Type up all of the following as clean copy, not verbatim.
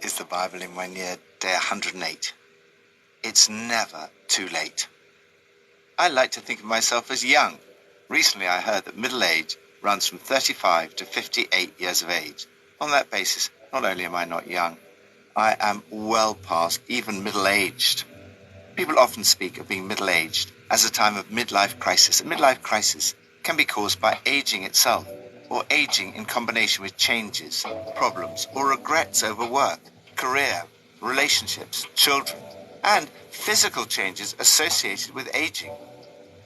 This is the Bible in my near day 108. It's never too late. I like to think of myself as young. Recently I heard that middle age runs from 35 to 58 years of age. On that basis, not only am I not young, I am well past even middle-aged. People often speak of being middle-aged as a time of midlife crisis. A midlife crisis can be caused by aging itself, or aging in combination with changes, problems, or regrets over work, career, relationships, children, and physical changes associated with aging.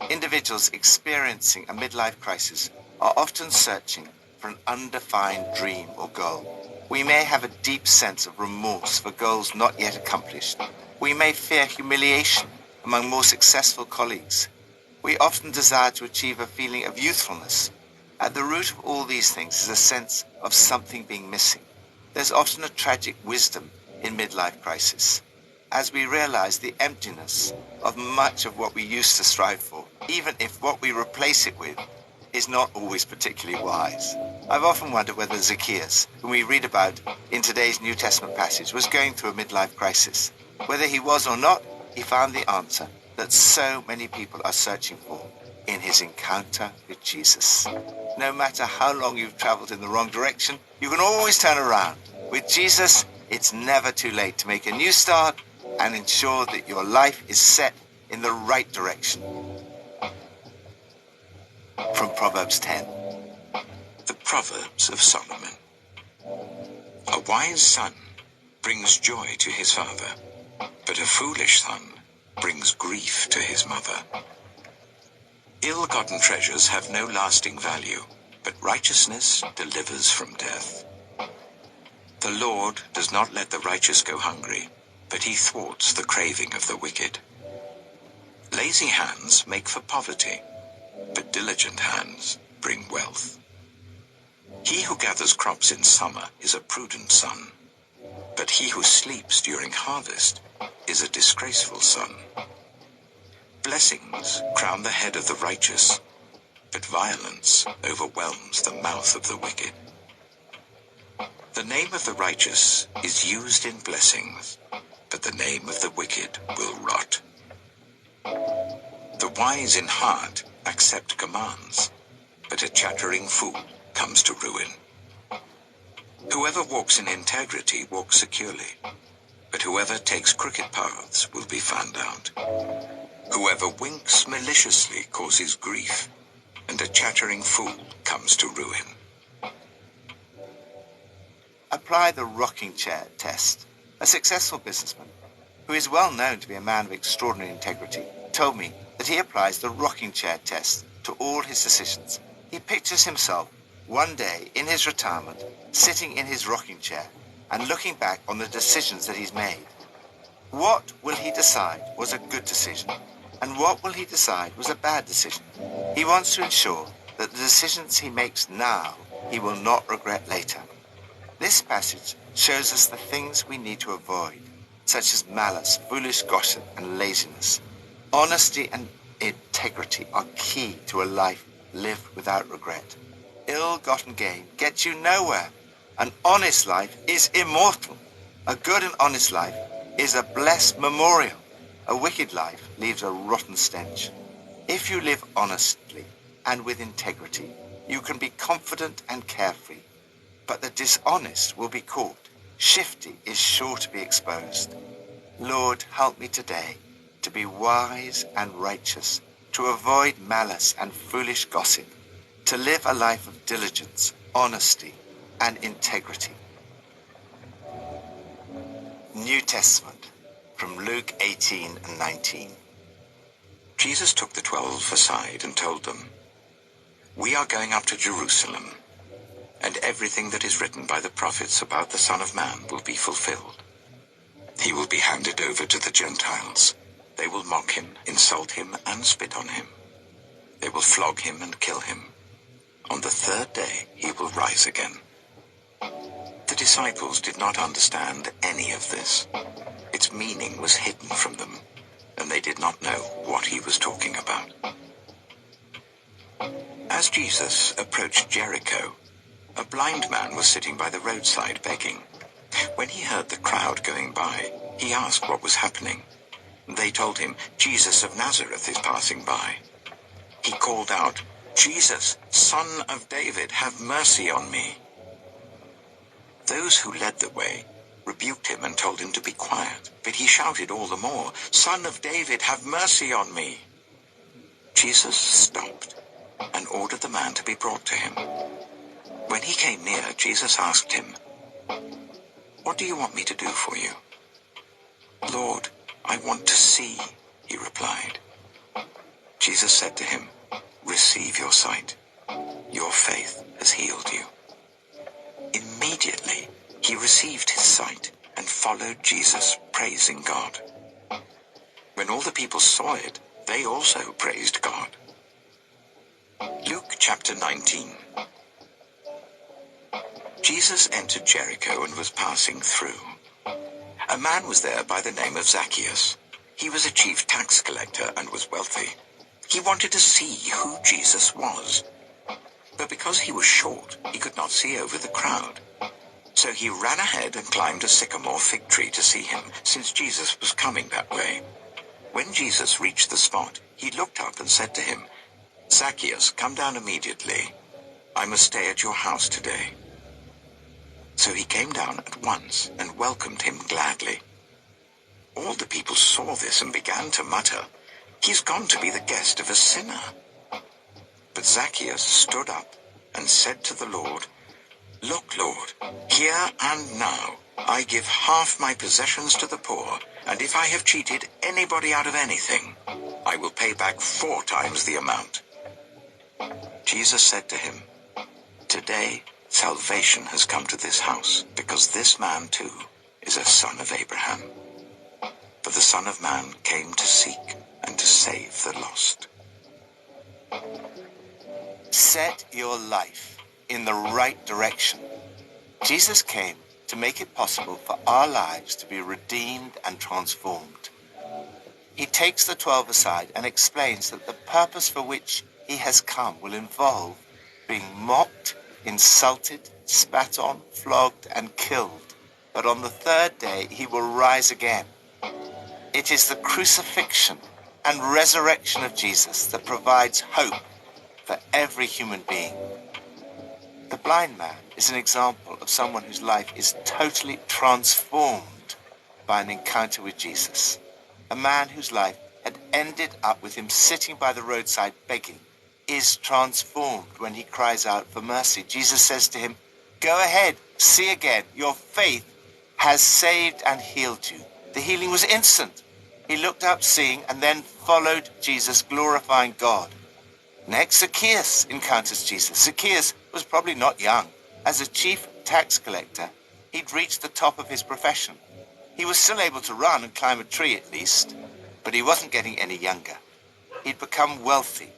Individuals experiencing a midlife crisis are often searching for an undefined dream or goal. We may have a deep sense of remorse for goals not yet accomplished. We may fear humiliation among more successful colleagues. We often desire to achieve a feeling of youthfulness. At the root of all these things is a sense of something being missing. There's often a tragic wisdom in midlife crisis, as we realize the emptiness of much of what we used to strive for, even if what we replace it with is not always particularly wise. I've often wondered whether Zacchaeus, whom we read about in today's New Testament passage, was going through a midlife crisis. Whether he was or not, he found the answer that so many people are searching for in his encounter with Jesus. No matter how long you've traveled in the wrong direction, you can always turn around. With Jesus, it's never too late to make a new start and ensure that your life is set in the right direction. From Proverbs 10. The Proverbs of Solomon. A wise son brings joy to his father, but a foolish son brings grief to his mother. Ill-gotten treasures have no lasting value, but righteousness delivers from death. The Lord does not let the righteous go hungry, but he thwarts the craving of the wicked. Lazy hands make for poverty, but diligent hands bring wealth. He who gathers crops in summer is a prudent son, but he who sleeps during harvest is a disgraceful son. Blessings crown the head of the righteous, but violence overwhelms the mouth of the wicked. The name of the righteous is used in blessings, but the name of the wicked will rot. The wise in heart accept commands, but a chattering fool comes to ruin. Whoever walks in integrity walks securely, but whoever takes crooked paths will be found out. Whoever winks maliciously causes grief, and a chattering fool comes to ruin. Apply the rocking chair test. A successful businessman, who is well known to be a man of extraordinary integrity, told me that he applies the rocking chair test to all his decisions. He pictures himself one day in his retirement, sitting in his rocking chair and looking back on the decisions that he's made. What will he decide was a good decision, and what will he decide was a bad decision? He wants to ensure that the decisions he makes now, he will not regret later. This passage shows us the things we need to avoid, such as malice, foolish gossip, and laziness. Honesty and integrity are key to a life lived without regret. Ill-gotten gain gets you nowhere. An honest life is immortal. A good and honest life is a blessed memorial. A wicked life leaves a rotten stench. If you live honestly and with integrity, you can be confident and carefree. But the dishonest will be caught. Shifty is sure to be exposed. Lord, help me today to be wise and righteous, to avoid malice and foolish gossip, to live a life of diligence, honesty, and integrity. New Testament, from Luke 18 and 19. Jesus took the 12 aside and told them, "We are going up to Jerusalem, and everything that is written by the prophets about the Son of Man will be fulfilled. He will be handed over to the Gentiles. They will mock him, insult him, and spit on him. They will flog him and kill him. On the third day he will rise again." The disciples did not understand any of this. Its meaning was hidden from them, and they did not know what he was talking about. As Jesus approached Jericho, a blind man was sitting by the roadside begging. When he heard the crowd going by, he asked what was happening. They told him, "Jesus of Nazareth is passing by." He called out, "Jesus, Son of David, have mercy on me." Those who led the way rebuked him and told him to be quiet, but he shouted all the more, "Son of David, have mercy on me." Jesus stopped and ordered the man to be brought to him. When he came near, Jesus asked him, "What do you want me to do for you?" "Lord, I want to see," he replied. Jesus said to him, "Receive your sight. Your faith has healed you." Immediately, he received his sight and followed Jesus, praising God. When all the people saw it, they also praised God. Luke chapter 19. Jesus entered Jericho and was passing through. A man was there by the name of Zacchaeus. He was a chief tax collector and was wealthy. He wanted to see who Jesus was. But because he was short, he could not see over the crowd. So he ran ahead and climbed a sycamore fig tree to see him, since Jesus was coming that way. When Jesus reached the spot, he looked up and said to him, "Zacchaeus, come down immediately. I must stay at your house today." So he came down at once and welcomed him gladly. All the people saw this and began to mutter, "He's gone to be the guest of a sinner." But Zacchaeus stood up and said to the Lord, "Look, Lord, here and now I give half my possessions to the poor, and if I have cheated anybody out of anything, I will pay back 4 times the amount." Jesus said to him, "Today salvation has come to this house, because this man too is a son of Abraham. For the Son of Man came to seek and to save the lost." Set your life in the right direction. Jesus came to make it possible for our lives to be redeemed and transformed. He takes the 12 aside and explains that the purpose for which he has come will involve being mocked, insulted, spat on, flogged, and killed. But on the 3rd day, he will rise again. It is the crucifixion and resurrection of Jesus that provides hope for every human being. The blind man is an example of someone whose life is totally transformed by an encounter with Jesus. A man whose life had ended up with him sitting by the roadside begging is transformed when he cries out for mercy. Jesus says to him, "Go ahead, see again. Your faith has saved and healed you." The healing was instant. He looked up seeing and then followed Jesus, glorifying God. Next, Zacchaeus encounters Jesus. Zacchaeus was probably not young. As a chief tax collector, he'd reached the top of his profession. He was still able to run and climb a tree at least, but he wasn't getting any younger. He'd become wealthy,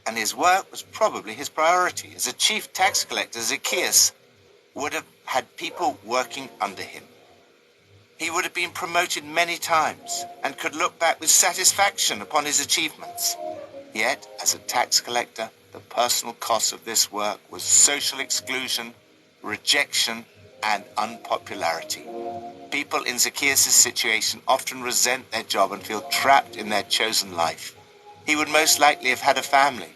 and his work was probably his priority. As a chief tax collector, Zacchaeus would have had people working under him. He would have been promoted many times and could look back with satisfaction upon his achievements. Yet, as a tax collector, the personal cost of this work was social exclusion, rejection, and unpopularity. People in Zacchaeus' situation often resent their job and feel trapped in their chosen life. He would most likely have had a family,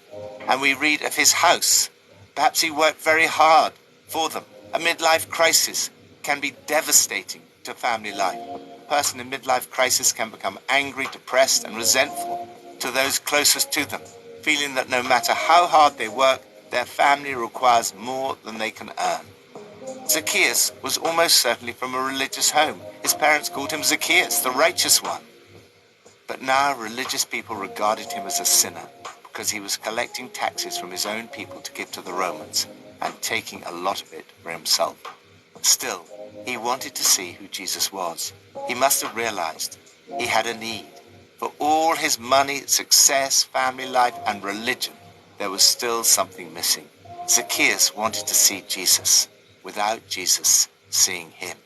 and we read of his house. Perhaps he worked very hard for them. A midlife crisis can be devastating to family life. A person in midlife crisis can become angry, depressed, and resentful to those closest to them, feeling that no matter how hard they work, their family requires more than they can earn. Zacchaeus was almost certainly from a religious home. His parents called him Zacchaeus, the righteous one. But now religious people regarded him as a sinner because he was collecting taxes from his own people to give to the Romans and taking a lot of it for himself. Still, he wanted to see who Jesus was. He must have realized he had a need. For all his money, success, family life, and religion, there was still something missing. Zacchaeus wanted to see Jesus without Jesus seeing him.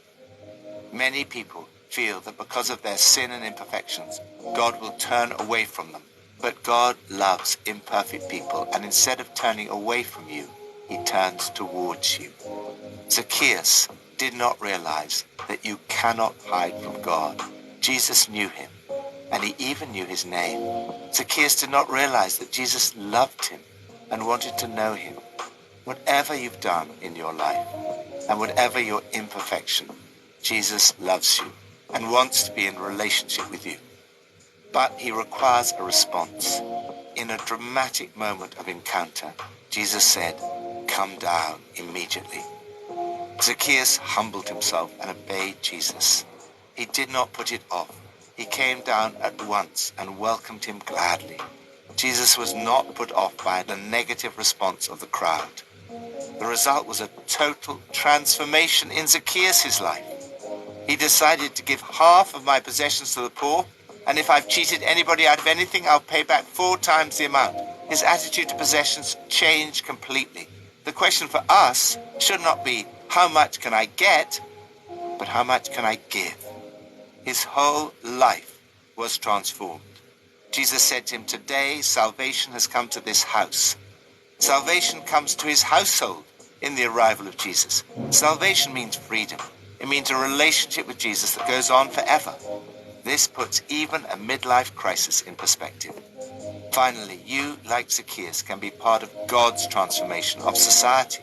Many people feel that because of their sin and imperfections, God will turn away from them. But God loves imperfect people, and instead of turning away from you, he turns towards you. Zacchaeus did not realize that you cannot hide from God. Jesus knew him, and he even knew his name. Zacchaeus did not realize that Jesus loved him and wanted to know him. Whatever you've done in your life, and whatever your imperfection, Jesus loves you and wants to be in relationship with you. But he requires a response. In a dramatic moment of encounter, Jesus said, "Come down immediately." Zacchaeus humbled himself and obeyed Jesus. He did not put it off. He came down at once and welcomed him gladly. Jesus was not put off by the negative response of the crowd. The result was a total transformation in Zacchaeus' life. He decided to give half of my possessions to the poor, and if I've cheated anybody out of anything, I'll pay back 4 times the amount. His attitude to possessions changed completely. The question for us should not be, how much can I get, but how much can I give? His whole life was transformed. Jesus said to him, "Today salvation has come to this house." Salvation comes to his household in the arrival of Jesus. Salvation means freedom. It means a relationship with Jesus that goes on forever. This puts even a midlife crisis in perspective. Finally, you, like Zacchaeus, can be part of God's transformation of society.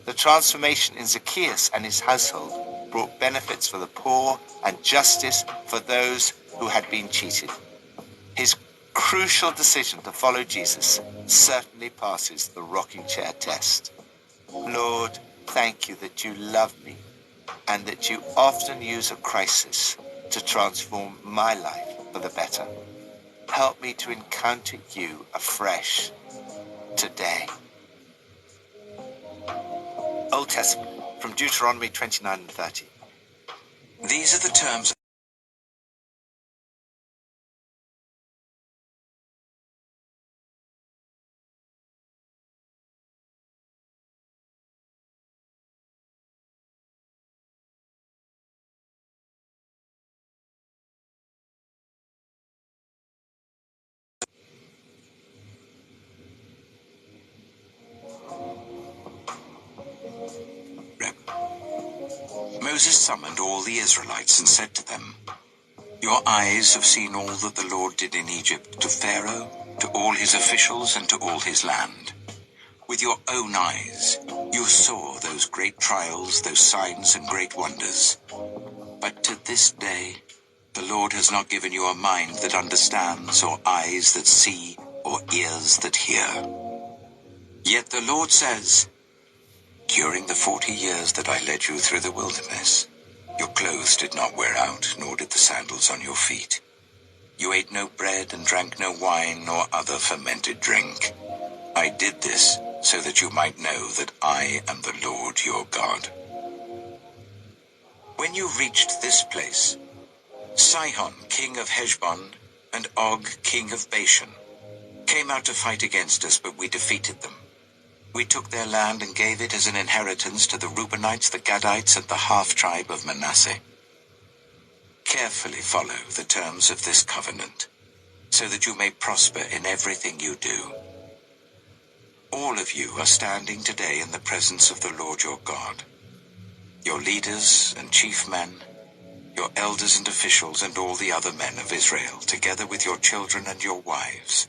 The transformation in Zacchaeus and his household brought benefits for the poor and justice for those who had been cheated. His crucial decision to follow Jesus certainly passes the rocking chair test. Lord, thank you that you love me and that you often use a crisis to transform my life for the better. Help me to encounter you afresh today. Old Testament, from Deuteronomy 29 and 30. These are the terms Moses summoned all the Israelites and said to them, "Your eyes have seen all that the Lord did in Egypt to Pharaoh, to all his officials, and to all his land. With your own eyes you saw those great trials, those signs and great wonders. But to this day the Lord has not given you a mind that understands, or eyes that see, or ears that hear. Yet the Lord says, during the 40 years that I led you through the wilderness, your clothes did not wear out, nor did the sandals on your feet. You ate no bread and drank no wine nor other fermented drink. I did this so that you might know that I am the Lord your God." When you reached this place, Sihon, king of Heshbon, and Og, king of Bashan, came out to fight against us, but we defeated them. We took their land and gave it as an inheritance to the Reubenites, the Gadites, and the half-tribe of Manasseh. Carefully follow the terms of this covenant, so that you may prosper in everything you do. All of you are standing today in the presence of the Lord your God. Your leaders and chief men, your elders and officials, and all the other men of Israel, together with your children and your wives,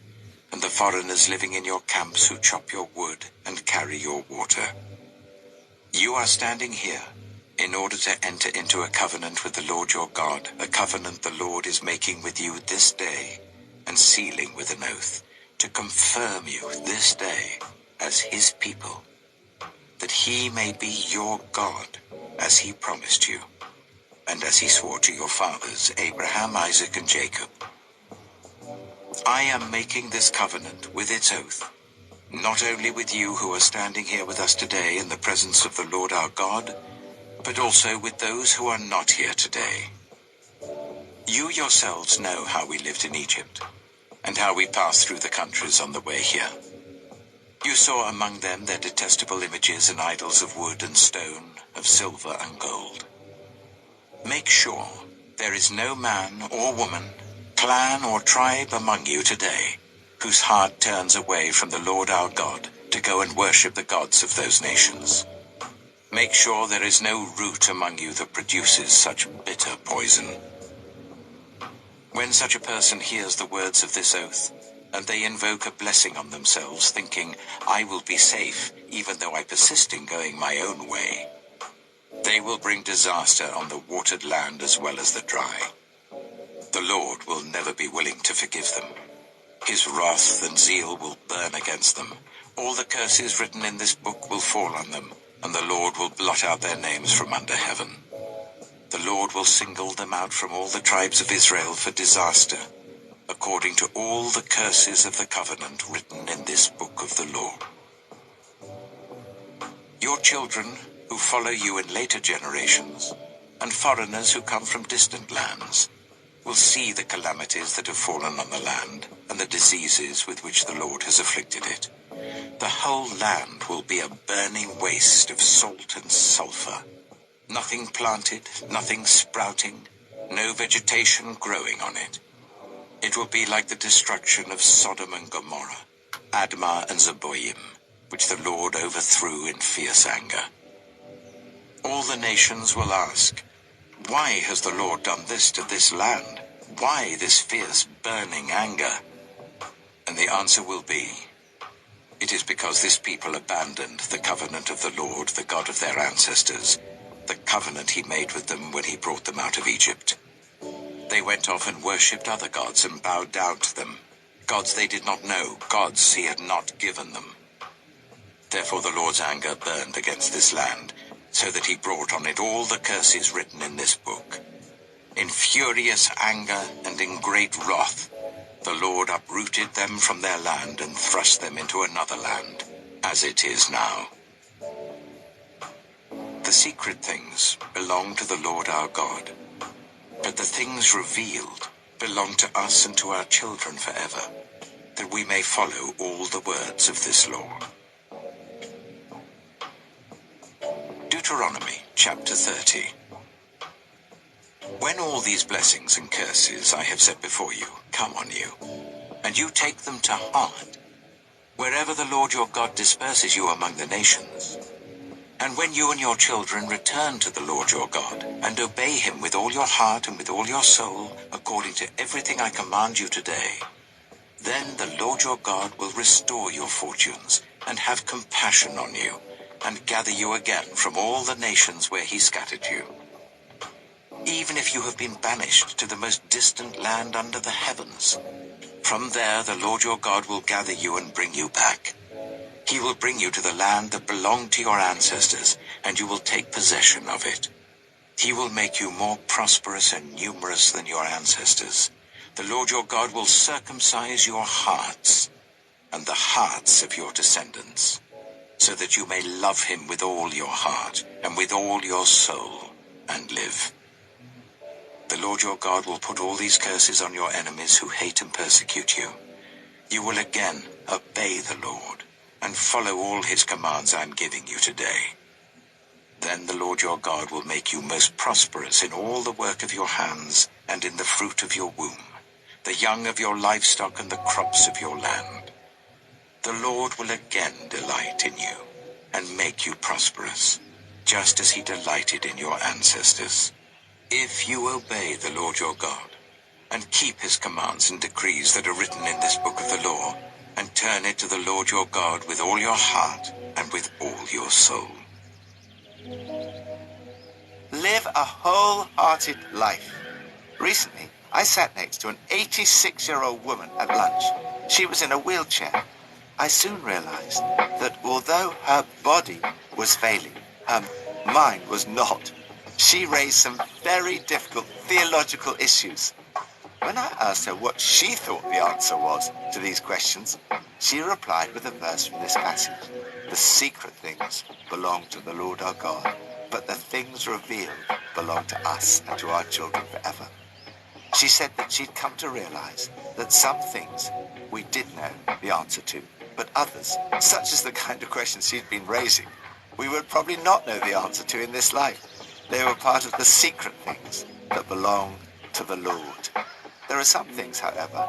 and the foreigners living in your camps who chop your wood and carry your water. You are standing here in order to enter into a covenant with the Lord your God, a covenant the Lord is making with you this day and sealing with an oath, to confirm you this day as his people, that he may be your God as he promised you, and as he swore to your fathers, Abraham, Isaac, and Jacob. I am making this covenant with its oath, not only with you who are standing here with us today in the presence of the Lord our God, but also with those who are not here today. You yourselves know how we lived in Egypt, and how we passed through the countries on the way here. You saw among them their detestable images and idols of wood and stone, of silver and gold. Make sure there is no man or woman, clan or tribe among you today whose heart turns away from the Lord our God to go and worship the gods of those nations. Make sure there is no root among you that produces such bitter poison. When such a person hears the words of this oath, and they invoke a blessing on themselves, thinking, I will be safe, even though I persist in going my own way, they will bring disaster on the watered land as well as the dry. The Lord will never be willing to forgive them. His wrath and zeal will burn against them. All the curses written in this book will fall on them, and the Lord will blot out their names from under heaven. The Lord will single them out from all the tribes of Israel for disaster, according to all the curses of the covenant written in this book of the law. Your children who follow you in later generations, and foreigners who come from distant lands, will see the calamities that have fallen on the land and the diseases with which the Lord has afflicted it. The whole land will be a burning waste of salt and sulfur. Nothing planted, nothing sprouting, no vegetation growing on it. It will be like the destruction of Sodom and Gomorrah, Admah and Zeboim, which the Lord overthrew in fierce anger. All the nations will ask, why has the Lord done this to this land? Why this fierce burning anger? And the answer will be, it is because this people abandoned the covenant of the Lord, the God of their ancestors, the covenant he made with them when he brought them out of Egypt. They went off and worshipped other gods and bowed down to them, gods they did not know, gods he had not given them. Therefore the Lord's anger burned against this land, so that he brought on it all the curses written in this book. In furious anger and in great wrath, the Lord uprooted them from their land and thrust them into another land, as it is now. The secret things belong to the Lord our God, but the things revealed belong to us and to our children forever, that we may follow all the words of this law. Deuteronomy chapter 30. When all these blessings and curses I have set before you come on you, and you take them to heart, wherever the Lord your God disperses you among the nations, and when you and your children return to the Lord your God, and obey him with all your heart and with all your soul, according to everything I command you today, then the Lord your God will restore your fortunes, and have compassion on you, and gather you again from all the nations where he scattered you. Even if you have been banished to the most distant land under the heavens, from there the Lord your God will gather you and bring you back. He will bring you to the land that belonged to your ancestors, and you will take possession of it. He will make you more prosperous and numerous than your ancestors. The Lord your God will circumcise your hearts and the hearts of your descendants, so that you may love him with all your heart and with all your soul and live. The Lord your God will put all these curses on your enemies who hate and persecute you. You will again obey the Lord and follow all his commands I am giving you today. Then the Lord your God will make you most prosperous in all the work of your hands and in the fruit of your womb, the young of your livestock and the crops of your land. The Lord will again delight in you and make you prosperous, just as he delighted in your ancestors. If you obey the Lord your God and keep his commands and decrees that are written in this book of the law, and turn it to the Lord your God with all your heart and with all your soul. Live a wholehearted life. Recently, I sat next to an 86-year-old woman at lunch. She was in a wheelchair. I soon realized that although her body was failing, her mind was not. She raised some very difficult theological issues. When I asked her what she thought the answer was to these questions, she replied with a verse from this passage. The secret things belong to the Lord our God, but the things revealed belong to us and to our children forever. She said that she'd come to realize that some things we did know the answer to, but others, such as the kind of questions she'd been raising, we would probably not know the answer to in this life. They were part of the secret things that belong to the Lord. There are some things, however,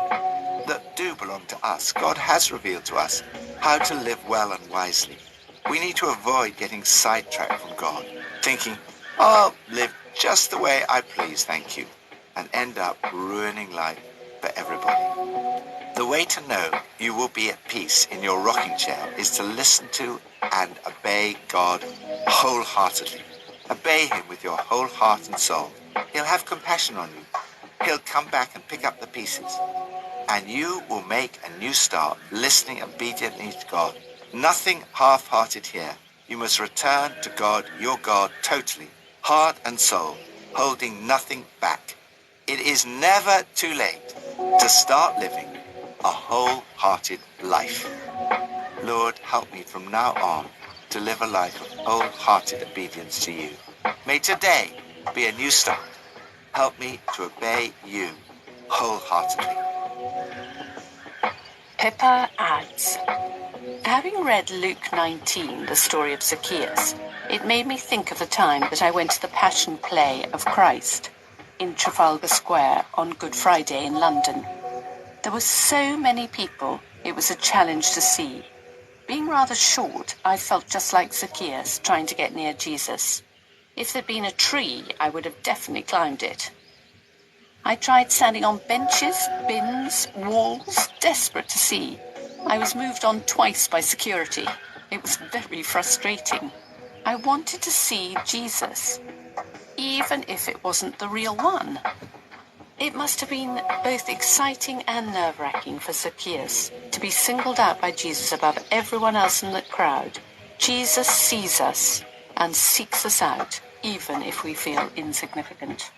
that do belong to us. God has revealed to us how to live well and wisely. We need to avoid getting sidetracked from God, thinking, I'll live just the way I please, thank you, and end up ruining life for everybody. The way to know you will be at peace in your rocking chair is to listen to and obey God wholeheartedly. Obey him with your whole heart and soul. He'll have compassion on you. He'll come back and pick up the pieces. And you will make a new start, listening obediently to God. Nothing half-hearted here. You must return to God, your God, totally, heart and soul, holding nothing back. It is never too late to start living a wholehearted life. Lord, help me from now on to live a life of wholehearted obedience to you. May today be a new start. Help me to obey you wholeheartedly. Pippa adds, having read Luke 19, the story of Zacchaeus, it made me think of the time that I went to the Passion Play of Christ in Trafalgar Square on Good Friday in London. There were so many people, it was a challenge to see. Being rather short, I felt just like Zacchaeus trying to get near Jesus. If there'd been a tree, I would have definitely climbed it. I tried standing on benches, bins, walls, desperate to see. I was moved on twice by security. It was very frustrating. I wanted to see Jesus, even if it wasn't the real one. It must have been both exciting and nerve-wracking for Zacchaeus to be singled out by Jesus above everyone else in the crowd. Jesus sees us and seeks us out, even if we feel insignificant.